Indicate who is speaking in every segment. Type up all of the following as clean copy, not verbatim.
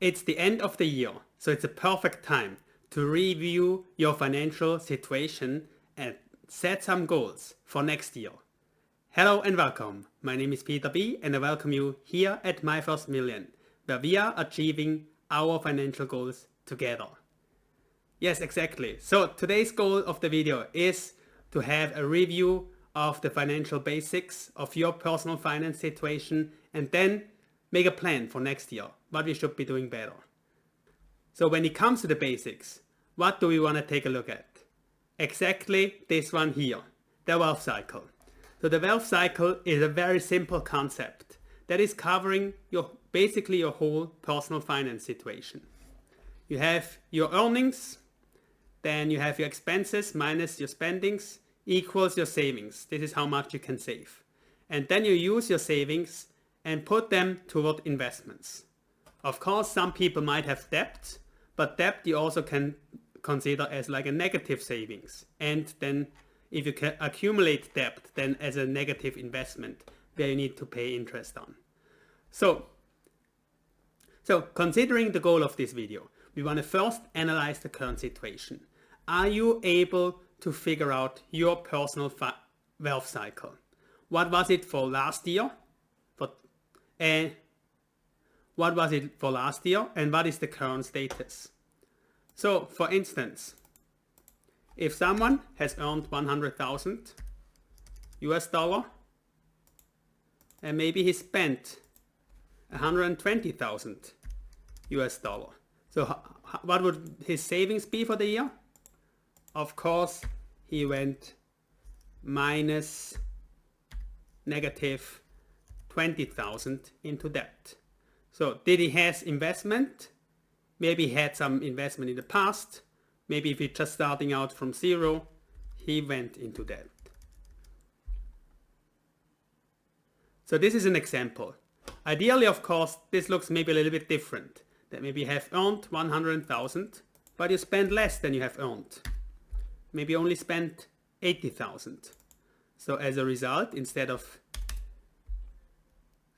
Speaker 1: It's the end of the year, so it's a perfect time to review your financial situation and set some goals for next year. Hello and welcome. My name is Peter B. and I welcome you here at My First Million, where we are achieving our financial goals together. Yes, exactly. So today's goal of the video is to have a review of the financial basics of your personal finance situation and then make a plan for next year, what we should be doing better. So when it comes to the basics, what do we want to take a look at? Exactly this one here, the wealth cycle. So the wealth cycle is a very simple concept that is covering basically your whole personal finance situation. You have your earnings, then you have your expenses minus your spendings equals your savings. This is how much you can save. And then you use your savings and put them toward investments. Of course, some people might have debt, but debt you also can consider as like a negative savings. And then if you can accumulate debt, then as a negative investment where you need to pay interest on. So considering the goal of this video, we want to first analyze the current situation. Are you able to figure out your personal wealth cycle? What was it for last year? What was it for last year and what is the current status? So for instance, if someone has earned 100,000 US dollar and maybe he spent 120,000 US dollar. So what would his savings be for the year? Of course, he went minus negative 20,000 into debt. So did he have investment? Maybe he had some investment in the past. Maybe if he's just starting out from zero, he went into debt. So this is an example. Ideally, of course, this looks maybe a little bit different. That maybe you have earned 100,000, but you spend less than you have earned. Maybe only spent 80,000. So as a result, instead of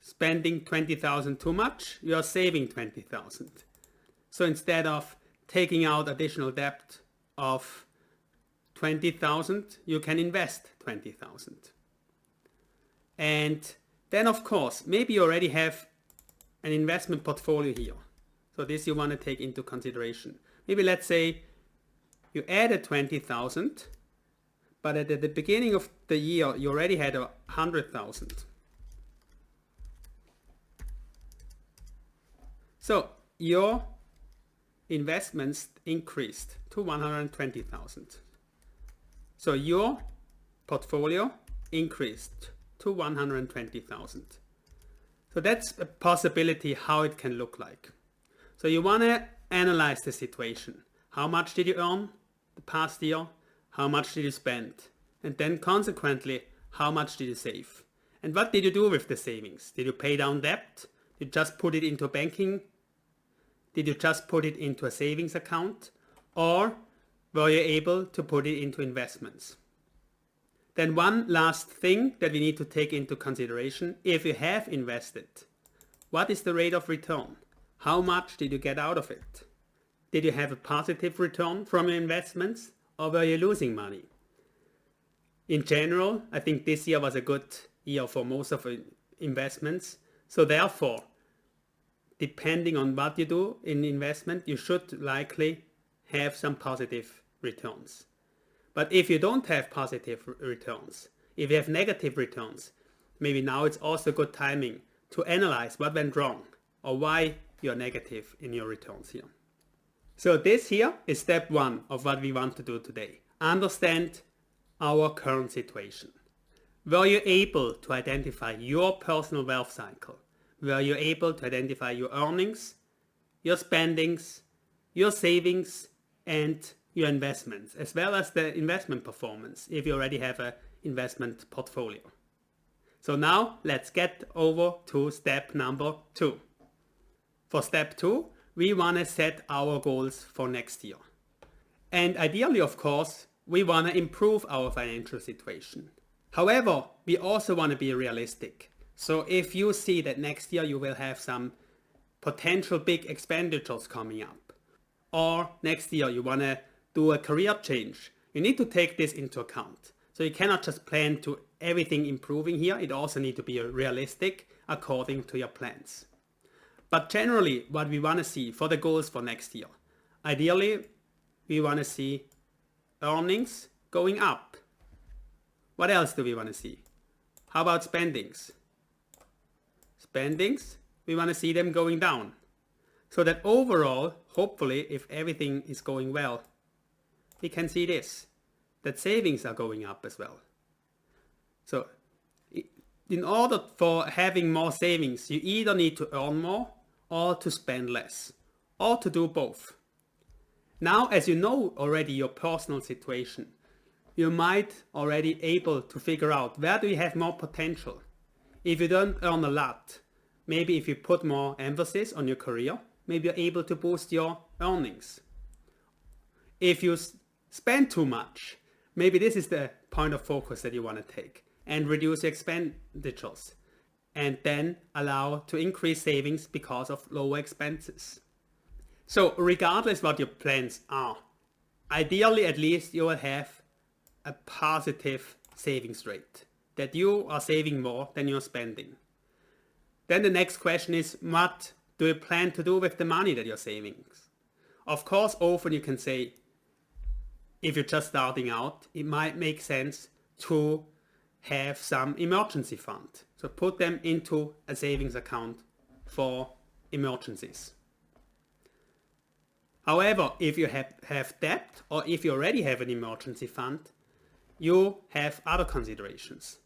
Speaker 1: spending 20,000 too much, you are saving 20,000. So instead of taking out additional debt of 20,000, you can invest 20,000. And then of course, maybe you already have an investment portfolio here. So this you want to take into consideration. Maybe let's say you added 20,000, but at the beginning of the year, you already had 100,000. So your investments increased to 120,000. So your portfolio increased to 120,000. So that's a possibility how it can look like. So you want to analyze the situation. How much did you earn the past year? How much did you spend? And then consequently, how much did you save? And what did you do with the savings? Did you pay down debt? Did you just put it into banking? Did you just put it into a savings account? Or were you able to put it into investments? Then one last thing that we need to take into consideration, if you have invested, what is the rate of return? How much did you get out of it? Did you have a positive return from your investments or were you losing money? In general, I think this year was a good year for most of investments. So therefore, depending on what you do in investment, you should likely have some positive returns. But if you don't have positive returns, if you have negative returns, maybe now it's also good timing to analyze what went wrong or why you're negative in your returns here. So this here is step one of what we want to do today. Understand our current situation. Were you able to identify your personal wealth cycle? Were you able to identify your earnings, your spendings, your savings, and your investments, as well as the investment performance if you already have an investment portfolio? So now let's get over to step number 2. For step 2, we want to set our goals for next year. And ideally, of course, we want to improve our financial situation. However, we also want to be realistic. So if you see that next year you will have some potential big expenditures coming up. Or next year you want to do a career change. You need to take this into account. So you cannot just plan to everything improving here. It also needs to be realistic according to your plans. But generally what we want to see for the goals for next year, ideally we want to see earnings going up. What else do we want to see? How about spendings? Spendings, we want to see them going down. So that overall, hopefully, if everything is going well, we can see this, that savings are going up as well. So in order for having more savings, you either need to earn more or to spend less, or to do both. Now, as you know already your personal situation, you might already able to figure out where do you have more potential. If you don't earn a lot, maybe if you put more emphasis on your career, maybe you're able to boost your earnings. If you spend too much, maybe this is the point of focus that you want to take and reduce your expenditures and then allow to increase savings because of lower expenses. So regardless what your plans are, ideally at least you will have a positive savings rate, that you are saving more than you're spending. Then the next question is, what do you plan to do with the money that you're saving? Of course, often you can say, if you're just starting out, it might make sense to have some emergency fund. So put them into a savings account for emergencies. However, if you have debt or if you already have an emergency fund, you have other considerations.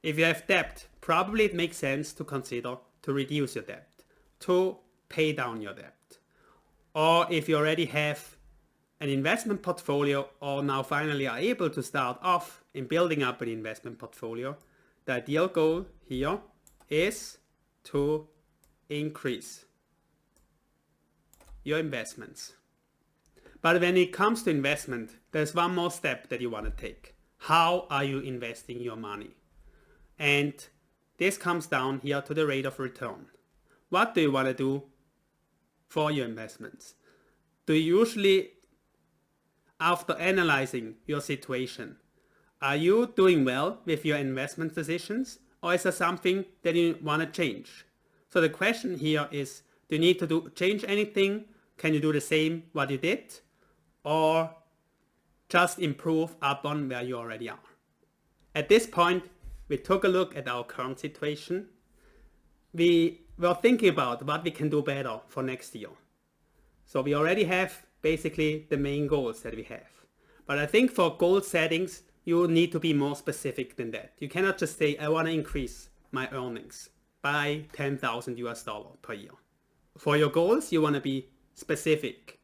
Speaker 1: If you have debt, probably it makes sense to consider to reduce your debt, to pay down your debt. Or if you already have an investment portfolio or now finally are able to start off in building up an investment portfolio, the ideal goal here is to increase your investments. But when it comes to investment, there's one more step that you want to take. How are you investing your money? And this comes down here to the rate of return. What do you want to do for your investments? Do you usually, after analyzing your situation, are you doing well with your investment decisions, or is there something that you want to change? So the question here is, do you need to change anything? Can you do the same what you did? Or just improve upon where you already are? At this point, we took a look at our current situation. We were thinking about what we can do better for next year. So we already have basically the main goals that we have. But I think for goal settings, you need to be more specific than that. You cannot just say, I want to increase my earnings by $10,000 per year. For your goals, you want to be specific.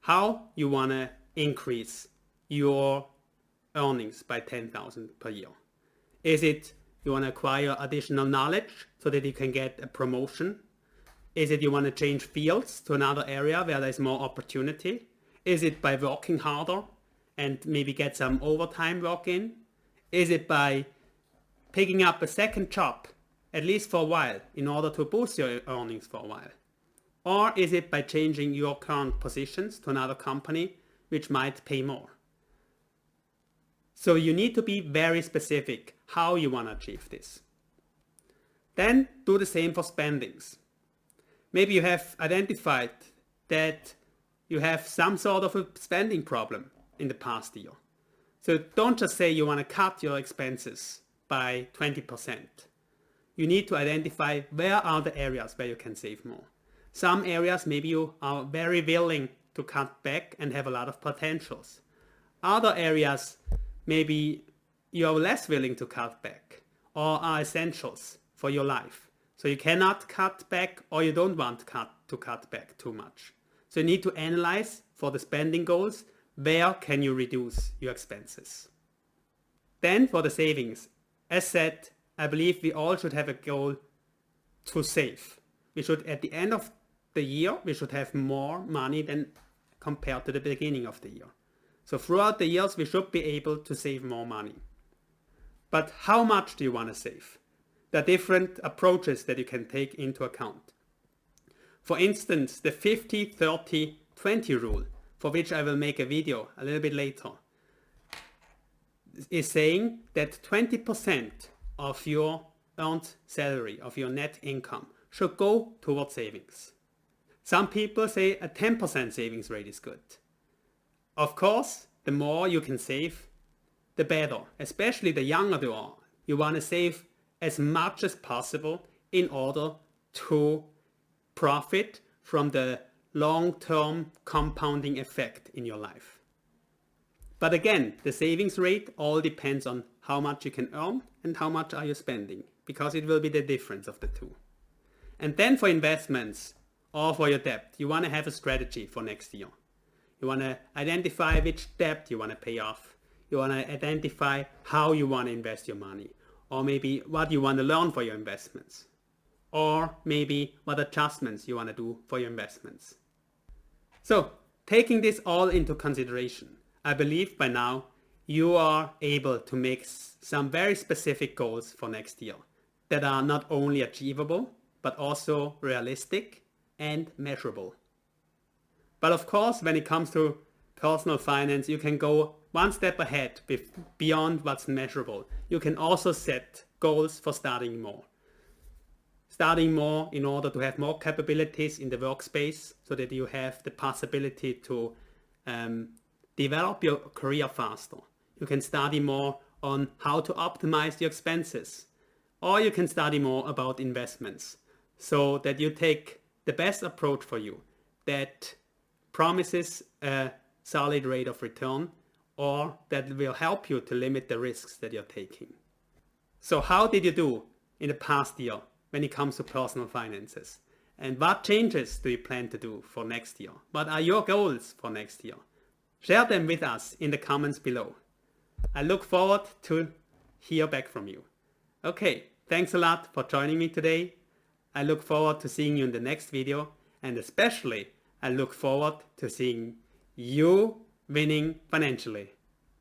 Speaker 1: How you want to increase your earnings by $10,000 per year. Is it you want to acquire additional knowledge so that you can get a promotion? Is it you want to change fields to another area where there's more opportunity? Is it by working harder and maybe get some overtime work in? Is it by picking up a second job, at least for a while, in order to boost your earnings for a while? Or is it by changing your current positions to another company which might pay more? So you need to be very specific how you want to achieve this. Then do the same for spendings. Maybe you have identified that you have some sort of a spending problem in the past year. So don't just say you want to cut your expenses by 20%. You need to identify where are the areas where you can save more. Some areas maybe you are very willing to cut back and have a lot of potentials. Other areas maybe you are less willing to cut back or are essentials for your life. So you cannot cut back or you don't want to cut back too much. So you need to analyze for the spending goals, where can you reduce your expenses. Then for the savings, as said, I believe we all should have a goal to save. We should, at the end of the year, we should have more money than compared to the beginning of the year. So throughout the years, we should be able to save more money. But how much do you want to save? There are different approaches that you can take into account. For instance, the 50-30-20 rule, for which I will make a video a little bit later, is saying that 20% of your earned salary, of your net income, should go towards savings. Some people say a 10% savings rate is good. Of course, the more you can save, the better. Especially the younger you are. You want to save as much as possible in order to profit from the long-term compounding effect in your life. But again, the savings rate all depends on how much you can earn and how much are you spending, because it will be the difference of the two. And then for investments or for your debt, you want to have a strategy for next year. You want to identify which debt you want to pay off. You want to identify how you want to invest your money, or maybe what you want to learn for your investments, or maybe what adjustments you want to do for your investments. So, taking this all into consideration, I believe by now you are able to make some very specific goals for next year that are not only achievable, but also realistic and measurable. But of course, when it comes to personal finance, you can go one step ahead beyond what's measurable. You can also set goals for starting more. Starting more in order to have more capabilities in the workspace so that you have the possibility to develop your career faster. You can study more on how to optimize your expenses, or you can study more about investments so that you take the best approach for you that promises a solid rate of return, or that will help you to limit the risks that you're taking. So how did you do in the past year when it comes to personal finances? And what changes do you plan to do for next year? What are your goals for next year? Share them with us in the comments below. I look forward to hear back from you. Okay, thanks a lot for joining me today. I look forward to seeing you in the next video, and especially I look forward to seeing you winning financially.